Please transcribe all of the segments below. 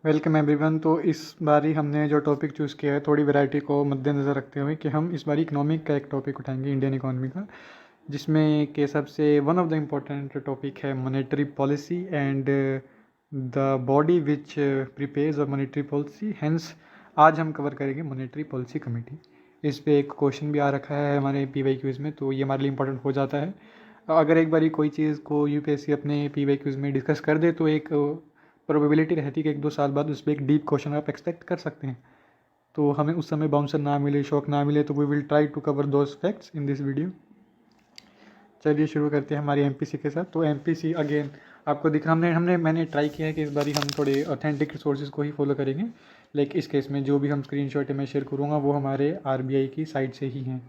Welcome everyone. तो इस बारी हमने जो टॉपिक चूज़ किया है थोड़ी वैरायटी को मद्देनज़र रखते हुए कि हम इस बारी इकोनॉमिक का एक टॉपिक उठाएंगे, इंडियन इकोनॉमी का, जिसमें के सबसे one of the important topic है monetary policy and the body which prepares a monetary policy. Hence आज हम कवर करेंगे मॉनेटरी पॉलिसी कमेटी। इस पे एक क्वेश्चन भी आ रखा है हमारे PYQs में, तो ये हमारे लिए इम्पोर्टेंट हो जाता है। अगर एक बारी कोई चीज़ को UPSC अपने PYQs में डिस्कस कर दे तो एक प्रोबेबिलिटी रहती है कि 1-2 साल बाद उस पर एक डीप क्वेश्चन आप एक्सपेक्ट कर सकते हैं। तो हमें उस समय बाउंसर ना मिले, शॉक ना मिले, तो we will try to cover those facts in this video. चलिए शुरू करते हैं हमारी MPC के साथ। तो MPC अगेन आपको दिख रहा, मैंने ट्राई किया है कि इस बारी हम थोड़े ऑथेंटिक रिसोर्सेज को ही फॉलो करेंगे। लाइक इस केस में जो भी हम स्क्रीनशॉट मैं शेयर करूँगा वो हमारे RBI की साइट से ही हैं।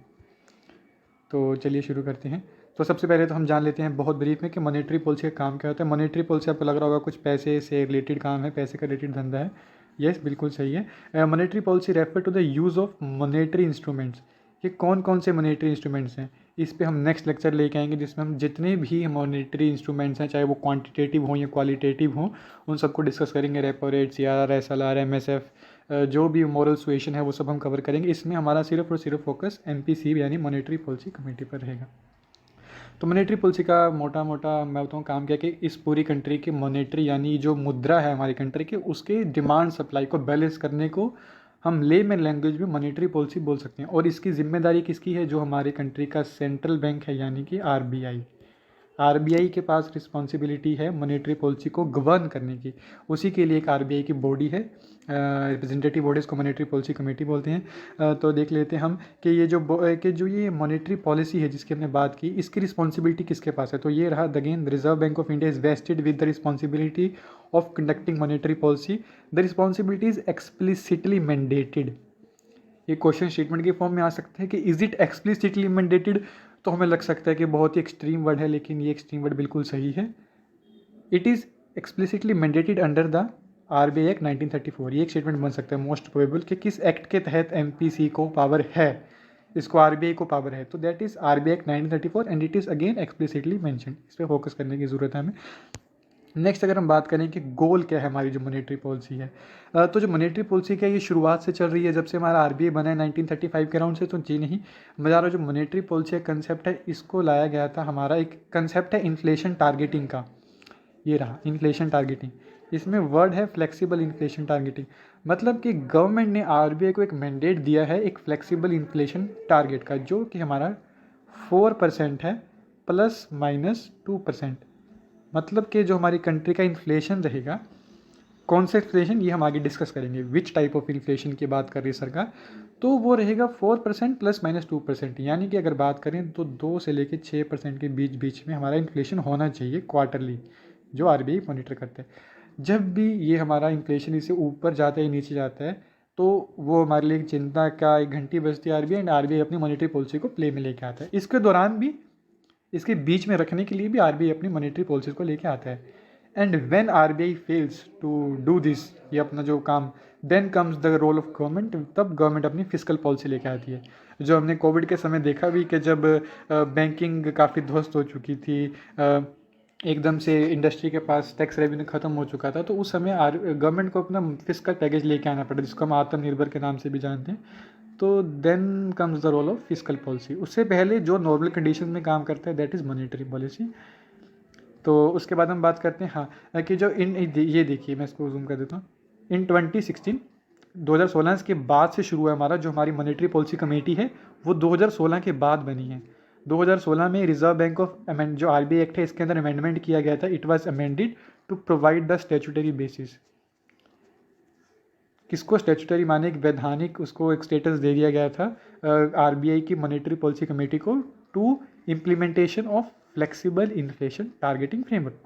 तो चलिए शुरू करते हैं। तो सबसे पहले तो हम जान लेते हैं बहुत ब्रीफ में कि मॉनेटरी पॉलिसी का काम क्या होता है। मॉनेटरी पॉलिसी आपको लग रहा होगा कुछ पैसे से रिलेटेड काम है, पैसे का रिलेटेड धंधा है। यस, बिल्कुल सही है। Monetary policy refer to the use of monetary instruments. ये कौन कौन से मॉनेटरी इंस्ट्रूमेंट्स हैं, इस पे हम नेक्स्ट लेक्चर लेके आएंगे, जिसमें हम जितने भी मॉनेटरी इंस्ट्रूमेंट्स हैं, चाहे वो क्वांटिटेटिव हों या क्वालिटेटिव हों, उन सबको डिस्कस करेंगे। Repo rate, CRR, SLR, MSF, जो भी मॉरल सुएशन है वो सब हम कवर करेंगे। इसमें हमारा सिर्फ और सिर्फ फोकस MPC यानी मॉनेटरी पॉलिसी कमेटी पर रहेगा। तो मॉनेटरी पॉलिसी का मोटा मोटा मैं बताऊँ काम क्या कि इस पूरी कंट्री के मॉनेटरी यानी जो मुद्रा है हमारी कंट्री के, उसके डिमांड सप्लाई को बैलेंस करने को हम लेमैन लैंग्वेज में मॉनेटरी पॉलिसी बोल सकते हैं। और इसकी जिम्मेदारी किसकी है? जो हमारे कंट्री का सेंट्रल बैंक है यानी कि RBI के पास रिस्पॉन्सिबिलिटी है मॉनेटरी पॉलिसी को गवर्न करने की। उसी के लिए एक RBI की बॉडी है, रिप्रेजेंटेटिव बॉडी, इसको मॉनेटरी पॉलिसी कमेटी बोलते हैं। तो देख लेते हैं हम कि ये मॉनेटरी पॉलिसी है जिसकी हमने बात की, इसकी रिस्पॉन्सिबिलिटी किसके पास है। तो ये रहा again, reserve bank of India is wasted with the responsibility of conducting monetary policy. The responsibility is explicitly mandated. ये क्वेश्चन स्टेटमेंट के फॉर्म में आ सकते हैं कि इज इट एक्सप्लिसिटली मैंडेटेड। तो हमें लग सकता है कि बहुत ही एक्सट्रीम वर्ड है, लेकिन ये एक्सट्रीम वर्ड बिल्कुल सही है। It is explicitly mandated under the RBI act 1934। ये एक स्टेटमेंट बन सकता है मोस्ट प्रोबेबल कि किस एक्ट के तहत MPC को पावर है, इसको RBI को पावर है। तो that is RBI act 1934 and it is again explicitly mentioned. इस पर फोकस करने की ज़रूरत है हमें। नेक्स्ट अगर हम बात करें कि गोल क्या है हमारी जो मॉनेटरी पॉलिसी है, तो जो मॉनेटरी पॉलिसी क्या है ये शुरुआत से चल रही है जब से हमारा RBI बना है 1935 के अराउंड से। तो जी नहीं, मज़ा जो मॉनेटरी पॉलिसी का कंसेप्ट है इसको लाया गया था, हमारा एक कंसेप्ट है इन्फ्लेशन टारगेटिंग का। ये रहा इन्फ्लेशन टारगेटिंग, इसमें वर्ड है फ्लेक्सिबल इन्फ्लेशन टारगेटिंग। मतलब कि गवर्नमेंट ने RBI को एक मैंडेट दिया है एक फ्लेक्सिबल इन्फ्लेशन टारगेट का, जो कि हमारा 4% है ±2%। मतलब कि जो हमारी कंट्री का इन्फ्लेशन रहेगा, कौन सा इन्फ्लेशन ये हम आगे डिस्कस करेंगे, विच टाइप ऑफ इन्फ्लेशन की बात कर रही है सरकार, तो वो रहेगा 4% ±2%। यानी कि अगर बात करें तो 2 से लेकर 6% के बीच में हमारा इन्फ्लेशन होना चाहिए क्वार्टरली, जो RBI मॉनिटर करते हैं। जब भी ये हमारा इन्फ्लेशन इससे ऊपर जाता है नीचे जाता है, तो वो हमारे लिए चिंता का एक घंटी बजती है RBI, एंड RBI अपनी मॉनेटरी पॉलिसी को प्ले में लेके आता है। इसके दौरान भी, इसके बीच में रखने के लिए भी RBI अपनी मॉनेटरी पॉलिसीज को लेके आता है। And when RBI fails to do this, ये अपना जो काम, then comes the role of government. तब गवर्नमेंट अपनी फिजिकल पॉलिसी लेके आती है, जो हमने कोविड के समय देखा भी कि जब बैंकिंग काफ़ी ध्वस्त हो चुकी थी, एकदम से इंडस्ट्री के पास टैक्स रेवेन्यू खत्म हो चुका था, तो उस समय गवर्नमेंट को अपना फिजिकल पैकेज लेके आना पड़ा, जिसको हम आत्मनिर्भर के नाम से भी जानते हैं। तो then comes the role of physical policy. उससे पहले जो नॉर्मल कंडीशन में काम करता है दैट इज़ मॉनेटरी पॉलिसी। तो उसके बाद हम बात करते हैं हाँ कि जो ये देखिए, मैं इसको जूम कर देता हूँ। इन 2016 के बाद से शुरू है हमारा जो हमारी मॉनेटरी पॉलिसी कमेटी है, वो 2016 के बाद बनी है। 2016 में रिजर्व बैंक ऑफ जो RBI एक्ट है इसके अंदर अमेंडमेंट किया गया था। It was amended to provide the statutory basis. किसको स्टैट्यूटरी माने, एक वैधानिक उसको एक स्टेटस दे दिया गया था RBI की मॉनेटरी पॉलिसी कमेटी को, to implementation of flexible inflation targeting framework.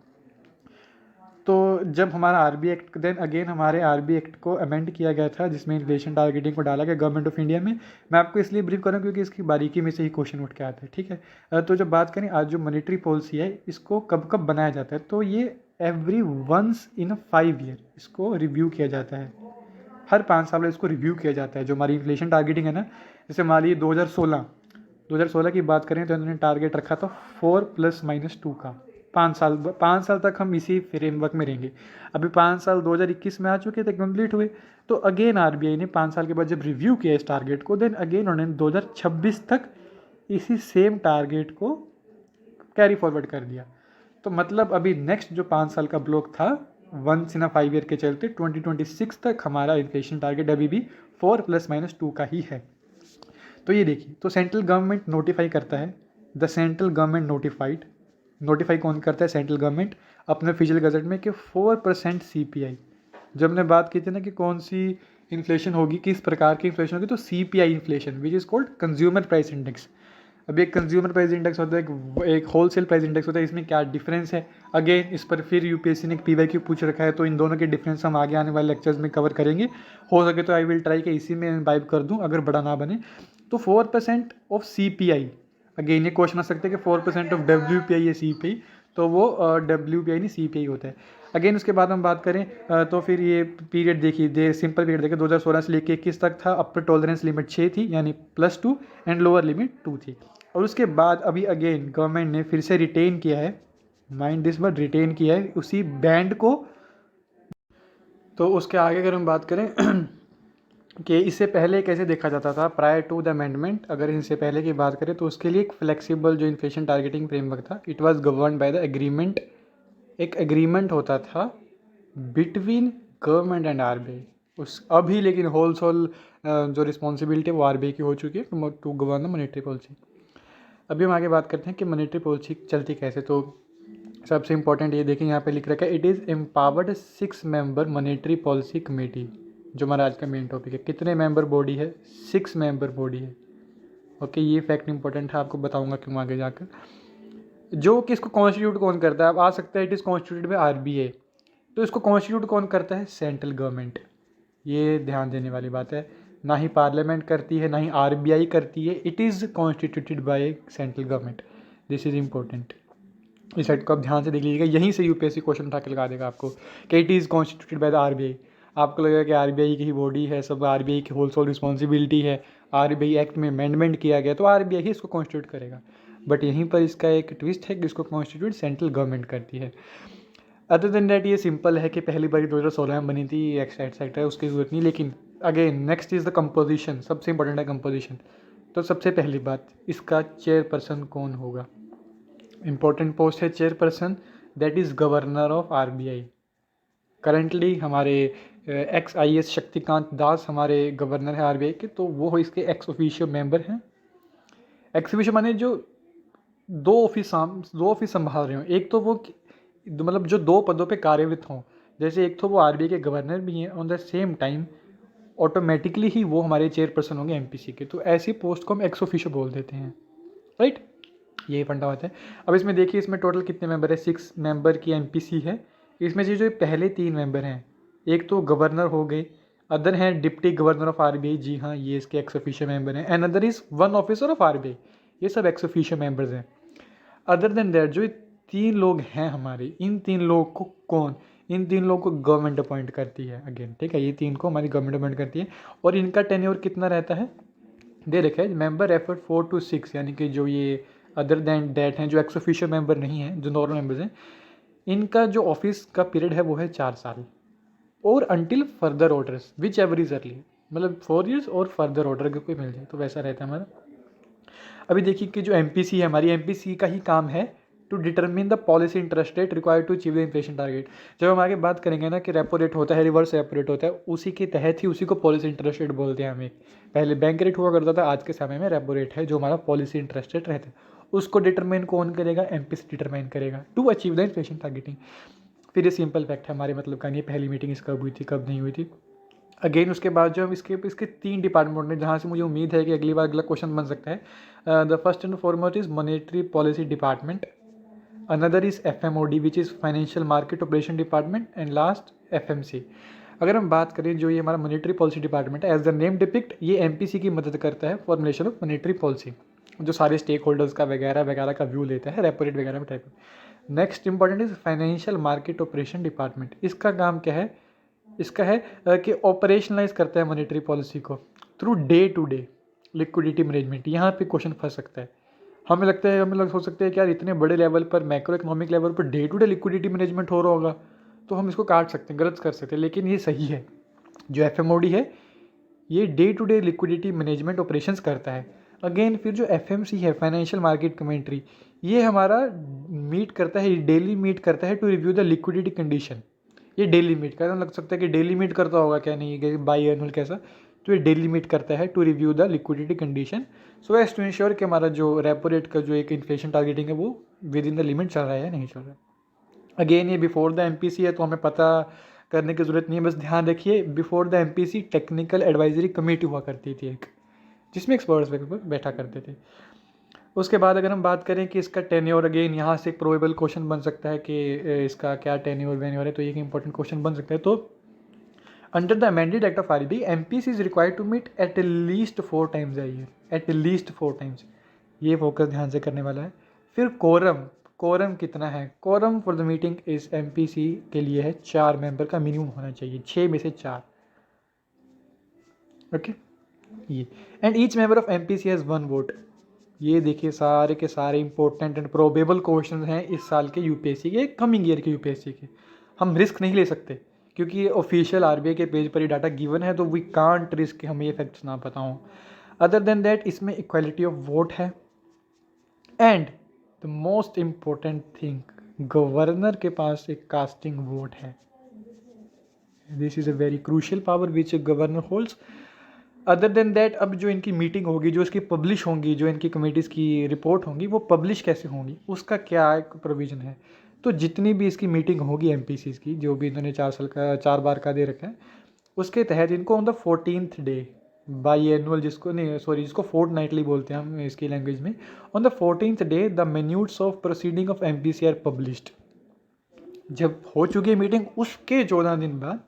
तो जब हमारा RBI एक्ट, देन अगेन हमारे RBI एक्ट को अमेंड किया गया था जिसमें इन्फ्लेशन टारगेटिंग को डाला गया गवर्नमेंट ऑफ इंडिया में। मैं आपको इसलिए ब्रीफ करूँ क्योंकि इसकी बारीकी में से ही क्वेश्चन उठ के आता है, ठीक है। तो जब बात करें आज जो मॉनेटरी पॉलिसी है इसको कब कब बनाया जाता है, तो ये एवरी वंस इन 5 ईयर इसको रिव्यू किया जाता है। हर 5 साल में इसको रिव्यू किया जाता है। जो हमारी इन्फ्लेशन टारगेटिंग है ना, जैसे हमारी 2016 की बात करें तो इन्होंने टारगेट रखा था 4 ± 2 का। 5 साल तक हम इसी फ्रेमवर्क में रहेंगे। अभी 5 साल 2021 में आ चुके थे, कंप्लीट हुए, तो अगेन आरबीआई ने 5 साल के बाद जब रिव्यू किया इस टारगेट को, देन अगेन उन्होंने 2026 तक इसी सेम टारगेट को कैरी फॉरवर्ड कर दिया। तो मतलब अभी नेक्स्ट जो 5 साल का ब्लॉक था, वंस इन अ 5 ईयर के चलते 2026 तक हमारा इन्फ्लेशन टारगेट अभी भी 4 + -2 का ही है। तो ये देखिए, तो सेंट्रल गवर्नमेंट नोटिफाई करता है, द सेंट्रल गवर्नमेंट नोटिफाई कौन करता है? सेंट्रल गवर्नमेंट अपने ऑफिशियल गजट में कि 4% CPI। जब हमने बात की थी ना कि कौन सी इन्फ्लेशन होगी, किस प्रकार की इन्फ्लेशन होगी, तो CPI inflation which is called consumer price index. अभी एक कंज्यूमर प्राइस इंडेक्स होता है, एक होलसेल प्राइस इंडेक्स होता है, इसमें क्या डिफरेंस है? अगेन इस पर फिर यूपीएससी ने एक PYQ पूछ रखा है, तो इन दोनों के डिफरेंस हम आगे आने वाले लेक्चर्स में कवर करेंगे। हो सके तो आई विल ट्राई कि इसी में इम्बाइब कर दूं, अगर बड़ा ना बने तो। 4% ऑफ CPI, अगेन ये क्वेश्चन आ सकता है कि 4% ऑफ WPI या CPI, तो वो WPI नहीं CPI होता है। अगेन उसके बाद हम बात करें तो फिर ये पीरियड देखिए, सिंपल पीरियड देखिए, 2016 से लेकर 21 तक था। अपर टॉलरेंस लिमिट 6 थी, यानी +2, एंड लोअर लिमिट 2 थी। और उसके बाद अभी अगेन गवर्नमेंट ने फिर से रिटेन किया है, माइंड दिस वर्ड, रिटेन किया है उसी बैंड को। तो उसके आगे अगर हम बात करें कि इससे पहले कैसे देखा जाता था, प्रायर टू द अमेंडमेंट, अगर इनसे पहले की बात करें तो उसके लिए एक फ्लेक्सिबल जो इन्फ्लेशन टारगेटिंग फ्रेमवर्क था, it was govern by the agreement. एक एग्रीमेंट होता था बिटवीन गवर्नमेंट एंड आरबीआई। उस अभी लेकिन होलसेल जो रिस्पॉन्सिबिलिटी है वो आरबीआई की हो चुकी है to govern the monetary policy. अभी हम आगे बात करते हैं कि मॉनेटरी पॉलिसी चलती कैसे। तो सबसे इंपॉर्टेंट ये देखें, यहाँ पे लिख रखा है, it is empowered 6 member monetary policy committee. जो हमारा आज का मेन टॉपिक है, कितने मेंबर बॉडी है? 6 मेंबर बॉडी है। ओके, ये फैक्ट इंपॉर्टेंट है, आपको बताऊंगा क्यों आगे जाकर। जो कि इसको कॉन्स्टिट्यूट कौन करता है? अब आ सकता है it is constituted by RBI, तो इसको कॉन्स्टिट्यूट कौन करता है? Central government. ये ध्यान देने वाली बात है, ना ही पार्लियामेंट करती है, ना ही आरबीआई करती है, it is constituted by central government. This is important, इस साइड को आप ध्यान से देख लीजिएगा, यहीं से यूपीएससी क्वेश्चन उठा के लगा देगा आपको कि it is constituted by the RBI. आपको लगेगा कि आरबीआई की ही बॉडी है, सब आरबीआई की होल रिस्पॉन्सिबिलिटी है, आरबीआई एक्ट में अमेंडमेंट किया गया तो आरबीआई ही इसको कॉन्स्टिट्यूट करेगा। बट यहीं पर इसका एक ट्विस्ट है कि इसको कॉन्स्टिट्यूट सेंट्रल गवर्नमेंट करती है। अदर देन डैट ये सिंपल है कि पहली बार 2016 में बनी थी, एक्सेट्रा, उसकी जरूरत नहीं। लेकिन again next is the composition, सबसे इंपॉर्टेंट है कंपोजिशन। तो सबसे पहली बात, इसका चेयरपर्सन कौन होगा? इंपॉर्टेंट पोस्ट है chairperson, that is governor of RBI. Currently हमारे एक्स IAS शक्तिकांत दास हमारे गवर्नर है आरबीआई के, तो वो इसके एक्स ऑफिशियो मेंबर हैं। एक्स ऑफिशियो माने जो दो ऑफिस संभाल रहे हो। एक तो वो मतलब जो 2 पदों पे कार्यरत हों, जैसे एक तो वो आरबीआई के गवर्नर भी हैं, on the same time automatically ही वो हमारे चेयरपर्सन होंगे एमपीसी के। तो ऐसी पोस्ट को हम एक्स ऑफिशियो बोल देते हैं, राइट। यही फंडा होता है। अब इसमें देखिए, इसमें टोटल कितने मेंबर है? 6 मेंबर की एमपीसी है। इसमें से जो पहले 3 मेंबर हैं, एक तो गवर्नर हो गए, अदर हैं डिप्टी गवर्नर ऑफ आरबीआई, जी हाँ ये इसके एक्स ऑफिशियो मेंबर हैं, and other is one officer of RBI, ये सब एक्स ऑफिशियो मेंबर्स हैं। अदर देन दैट जो 3 लोग हैं हमारे, इन 3 लोगों को कौन? इन 3 लोगों को गवर्नमेंट अपॉइंट करती है। अगेन ठीक है, ये 3 को हमारी गवर्नमेंट अपॉइंट करती है। और इनका टेन्योर कितना रहता है? दे रखा है, मेंबर एफर्ट 4 to 6, यानी कि जो ये अदर दैन डैट हैं, जो एक्स ऑफिशियो मेंबर नहीं हैं, जो नॉर्मल मेंबर्स हैं, इनका जो ऑफिस का पीरियड है वो है 4 साल, और until further orders which ever is early, मतलब 4 years और फर्दर ऑर्डर अगर कोई मिल जाए तो वैसा रहता है हमारा। अभी देखिए कि जो एमपीसी है हमारी, एमपीसी का ही काम है to determine the policy interest rate required to achieve the inflation target. जब हम आगे बात करेंगे ना कि रेपो रेट होता है, रिवर्स रेपो रेट होता है, उसी के तहत ही उसी को पॉलिसी इंटरेस्ट रेट बोलते हैं हमें। पहले बैंक रेट हुआ करता था, आज के समय में रेपो रेट है जो हमारा पॉलिसी इंटरेस्ट रेट रहता है। उसको डिटरमाइन कौन करेगा? एमपीसी डिटरमाइन करेगा to achieve the inflation targeting. फिर ये सिंपल फैक्ट है हमारे मतलब का नहीं, पहली मीटिंग इस कब हुई थी, कब नहीं हुई थी। अगेन उसके बाद जो हम इसके 3 डिपार्टमेंट हैं, जहाँ से मुझे उम्मीद है कि अगली बार अगला क्वेश्चन बन सकता है। The first and foremost is monetary policy department, another is FMOD which is financial market operation department, and last FMC। अगर हम बात करें जो ये हमारा मॉनेटरी पॉलिसी डिपार्टमेंट है, एज द नेम डिपिक्ट, ये एमपीसी की मदद करता है फॉर्मुलेशन ऑफ मॉनेटरी पॉलिसी, जो सारे स्टेक होल्डर्स का वगैरह वगैरह का व्यू लेता है, रेपो रेट वगैरह type. Next important is financial market operation department. इसका काम क्या है? इसका है कि ऑपरेशनलाइज करता है मॉनेटरी पॉलिसी को through day to day liquidity management. यहाँ पे क्वेश्चन फंस सकता है, हमें लगता है, हो सकता है कि यार इतने बड़े लेवल पर, मैक्रो इकोनॉमिक लेवल पर day to day liquidity management हो रहा होगा, तो हम इसको काट सकते हैं, गलत कर सकते हैं, लेकिन ये सही है। जो एफएमओडी है ये day to day liquidity management operations करता है। अगेन फिर जो एफएमसी है, फाइनेंशियल मार्केट कमेंट्री, ये हमारा मीट करता है, डेली मीट करता है to review the liquidity condition. ये डेली मीट करता है, लग सकता है कि डेली मीट करता होगा, क्या नहीं है बाई एनुअल कैसा, तो ये डेली मीट करता है to review the liquidity condition so as to ensure कि हमारा जो रेपो रेट का जो एक इन्फ्लेशन टारगेटिंग है वो विद इन द लिमिट चल रहा है या नहीं चल रहा है। अगेन ये बिफोर द एमपीसी है तो हमें पता करने की ज़रूरत नहीं है, बस ध्यान रखिए before the MPC technical advisory committee हुआ करती थी एक, जिसमें एक्सपर्ट्स बैठा करते थे। उसके बाद अगर हम बात करें कि इसका टेन्योर, अगेन यहाँ से एक प्रोबेबल क्वेश्चन बन सकता है कि इसका क्या टेन्योर वेन्योर है, तो ये एक इंपॉर्टेंट क्वेश्चन बन सकता है। तो under the amended act of RBI MPC is required to meet at least 4 times a year, at least 4 times, ये फोकस ध्यान से करने वाला है। फिर कोरम, कोरम कितना है, कोरम फॉर द मीटिंग इस एमपीसी के लिए है 4 मेंबर का मिनिमम होना चाहिए, 6 में से 4, ओके ये। And each member of MPC has 1 vote. ये देखिए सारे के सारे इंपॉर्टेंट एंड प्रोबेबल क्वेश्चन हैं इस साल के यूपीएससी के, कमिंग ईयर के यूपीएससी के। हम रिस्क नहीं ले सकते क्योंकि ये ऑफिशियल आरबीआई के पेज पर ही डाटा गिवन है, तो वी कांट रिस्क हमें ये फैक्ट्स ना पता हों। अदर देन दैट इसमें इक्वालिटी ऑफ वोट है and the most important thing, governor के पास एक कास्टिंग वोट है। This is a very crucial power which governor holds. Other than that अब जो इनकी मीटिंग होगी, जो इसकी पब्लिश होंगी, जो इनकी कमेटीज़ की रिपोर्ट होंगी, वो पब्लिश कैसे होंगी, उसका क्या एक प्रोविज़न है। तो जितनी भी इसकी मीटिंग होगी एमपीसीज़ की, जो भी इन्होंने 4 बार का दे रखा है, उसके तहत इनको on the 14th day by annual, जिसको नहीं सॉरी जिसको फोर्ट नाइटली बोलते हैं हम इसकी लैंग्वेज में, on the 14th day the minutes of proceeding of MPC are published. जब हो चुकी है मीटिंग उसके 14 दिन बाद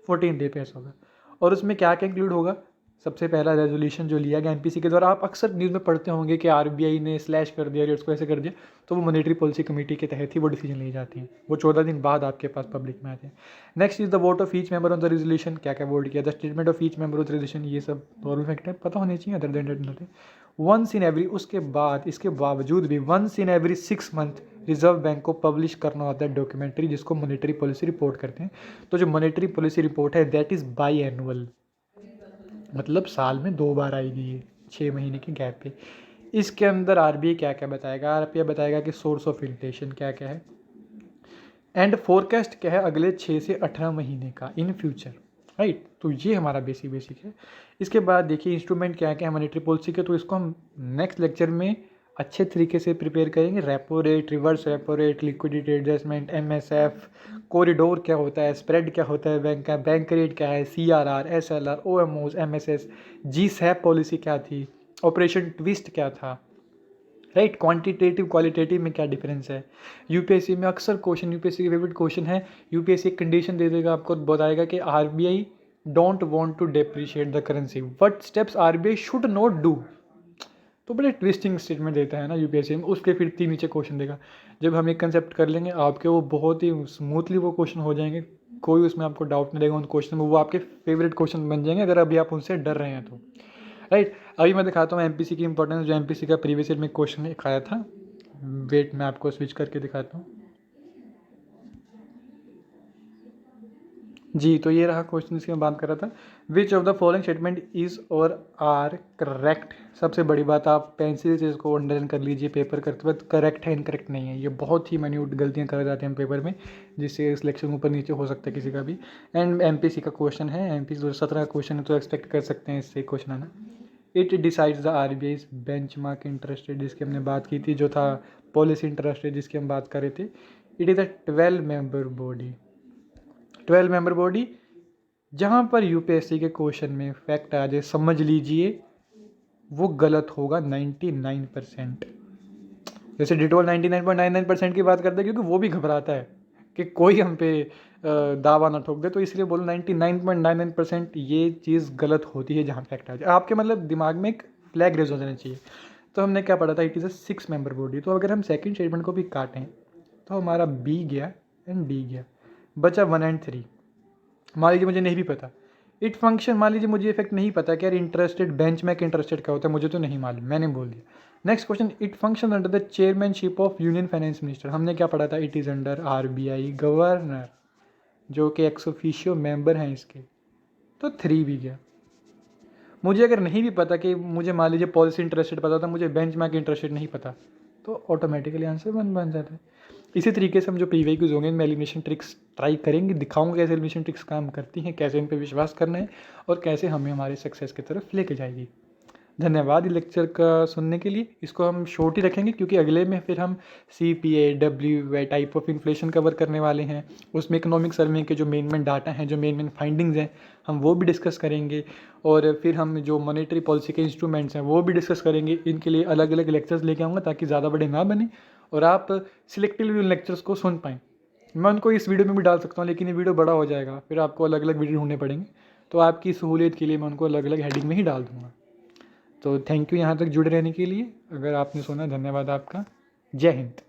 14 डे पेश होगा। और उसमें क्या क्या इंक्लूड होगा, सबसे पहला रेजोल्यूशन जो लिया गया एमपीसी के द्वारा, आप अक्सर न्यूज़ में पढ़ते होंगे कि आरबीआई ने स्लैश कर दिया, रेट्स को ऐसे कर दिया, तो वो मॉनेटरी पॉलिसी कमेटी के तहत ही वो डिसीजन ली जाती हैं, वो 14 दिन बाद आपके पास पब्लिक में आते हैं। Next is the vote of each member on the resolution, क्या क्या वोट किया, the statement of each member of the resolution, ये सब नॉर्मल फैक्ट है, पता होने चाहिए। Other than that nothing. Once in every, उसके बाद इसके बावजूद भी once in every 6 month reserve bank को पब्लिश करना होता है डॉक्यूमेंट्री, जिसको मॉनेटरी पॉलिसी रिपोर्ट करते हैं। तो जो मॉनेटरी पॉलिसी रिपोर्ट है दैट इज़ बाई एनुअल, मतलब साल में 2 बार आएगी ये, 6 महीने के गैप पे। इसके अंदर आरबीआई क्या क्या बताएगा, आरबीआई बताएगा कि सोर्स ऑफ इन्फ्लेशन क्या क्या है एंड फोरकास्ट क्या है अगले 6 से 18 महीने का इन फ्यूचर, राइट। तो ये हमारा बेसिक है। इसके बाद देखिए इंस्ट्रूमेंट क्या क्या है मॉनेटरी पॉलिसी के, तो इसको हम नेक्स्ट लेक्चर में अच्छे तरीके से प्रिपेयर करेंगे। Repo rate, reverse repo rate, liquidity adjustment, MSF, corridor क्या होता है, स्प्रेड क्या होता है बैंक का, बैंक रेट क्या है, सीआरआर, एसएलआर, ओएमओज, एमएसएस, जी सैप पॉलिसी क्या थी, ऑपरेशन ट्विस्ट क्या था, राइट। क्वांटिटेटिव क्वालिटेटिव में क्या डिफरेंस है। यूपीएससी में अक्सर क्वेश्चन, यूपीएससी के फेवरेट क्वेश्चन है, यूपीएससी एक कंडीशन दे देगा आपको, बताएगा कि RBI don't want to depreciate the currency, what steps RBI should not do. तो बड़े ट्विस्टिंग स्टेटमेंट देता है ना यूपीएससी में, उसके फिर 3 नीचे क्वेश्चन देगा। जब हम एक कंसेप्ट कर लेंगे आपके, वो बहुत ही स्मूथली वो क्वेश्चन हो जाएंगे, कोई उसमें आपको डाउट नहीं रहेगा उन क्वेश्चन में, वो आपके फेवरेट क्वेश्चन बन जाएंगे अगर अभी आप उनसे डर रहे हैं तो, राइट। अभी मैं दिखाता हूँ एमपीसी की इंपॉर्टेंस, जो एमपीसी का प्रीवियस ईयर में क्वेश्चन एक आया था। वेट मैं आपको स्विच करके दिखाता हूँ। जी, तो ये रहा क्वेश्चन जिसकी मैं बात कर रहा था। Which of the following statement is और आर करेक्ट। सबसे बड़ी बात, आप पेंसिल से इसको अंडरलाइन कर लीजिए पेपर करते वक्त, करेक्ट है इनकरेक्ट नहीं है। ये बहुत ही माइन्यूट गलतियां कर जाते हैं हम पेपर में, जिससे सिलेक्शन ऊपर नीचे हो सकता है किसी का भी। एंड एमपीसी का क्वेश्चन है, एमपीसी 2017 का क्वेश्चन है, तो एक्सपेक्ट कर सकते हैं इससे क्वेश्चन आना। It decides the RBI benchmark interest rate, जिसकी हमने बात की थी, जो था पॉलिसी इंटरेस्ट रेट जिसकी हम बात कर रहे थे। It is a 12 member body, 12 member body. जहाँ पर यूपीएससी के क्वेश्चन में फैक्ट आ जाए, समझ लीजिए वो गलत होगा 99%। जैसे डिटोल 99.99% की बात करता है, क्योंकि वो भी घबराता है कि कोई हम पे दावा ना ठोक दे, तो इसलिए बोलो 99.99% ये चीज़ गलत होती है जहाँ फैक्ट आ जाए आपके, मतलब दिमाग में एक फ्लैग रेज हो जाना चाहिए। तो हमने क्या पढ़ा था, it is a 6 member body. तो अगर हम सेकंड स्टेटमेंट को भी काटें तो हमारा बी गया एंड डी गया, बचा 1 एंड 3। मान लीजिए मुझे नहीं भी पता इट फंक्शन, मान लीजिए मुझे इफेक्ट नहीं पता कि यार इंटरेस्टेड बेंचमार्क इंटरेस्टेड क्या होता है, मुझे तो नहीं मालूम, मैंने बोल दिया। Next question, it function under the chairmanship of union finance minister. हमने क्या पढ़ा था, it is under RBI governor, जो कि एक्स ऑफिशियो मेंबर हैं इसके। तो 3 भी गया। मुझे अगर नहीं भी पता कि मुझे मान लीजिए पॉलिसी इंटरेस्टेड पता था, मुझे बेंचमार्क इंटरेस्टेड नहीं पता, तो ऑटोमेटिकली आंसर 1 बन जाता है। इसी तरीके से हम जो पीवाईक्यूज होंगे इनमें एलिमिनेशन ट्रिक्स ट्राई करेंगे, दिखाऊंगा कैसे एलिमिनेशन ट्रिक्स काम करती हैं, कैसे इन पर विश्वास करना है और कैसे हमें हमारे सक्सेस की तरफ लेके जाएगी। धन्यवाद ये लेक्चर का सुनने के लिए। इसको हम शॉर्ट ही रखेंगे क्योंकि अगले में फिर हम CPA WY type of inflation cover करने वाले हैं। उसमें इकोनॉमिक सर्वे के जो मेन डाटा हैं, जो मेन फाइंडिंग्स हैं, हम वो भी डिस्कस करेंगे। और फिर हम जो मॉनेटरी पॉलिसी के इंस्ट्रूमेंट्स हैं वो भी डिस्कस करेंगे। इनके लिए अलग अलग लेक्चर्स लेके आऊँगा ताकि ज़्यादा बड़े ना बने और आप सिलेक्टिवली उन लेक्चर्स को सुन पाएँ। मैं उनको इस वीडियो में भी डाल सकता हूँ, लेकिन ये वीडियो बड़ा हो जाएगा, फिर आपको अलग अलग वीडियो ढूंढने पड़ेंगे। तो आपकी सहूलियत के लिए मैं उनको अलग अलग हेडिंग में ही डाल दूँगा। तो थैंक यू यहाँ तक जुड़े रहने के लिए। अगर आपने सुना, धन्यवाद आपका। जय हिंद।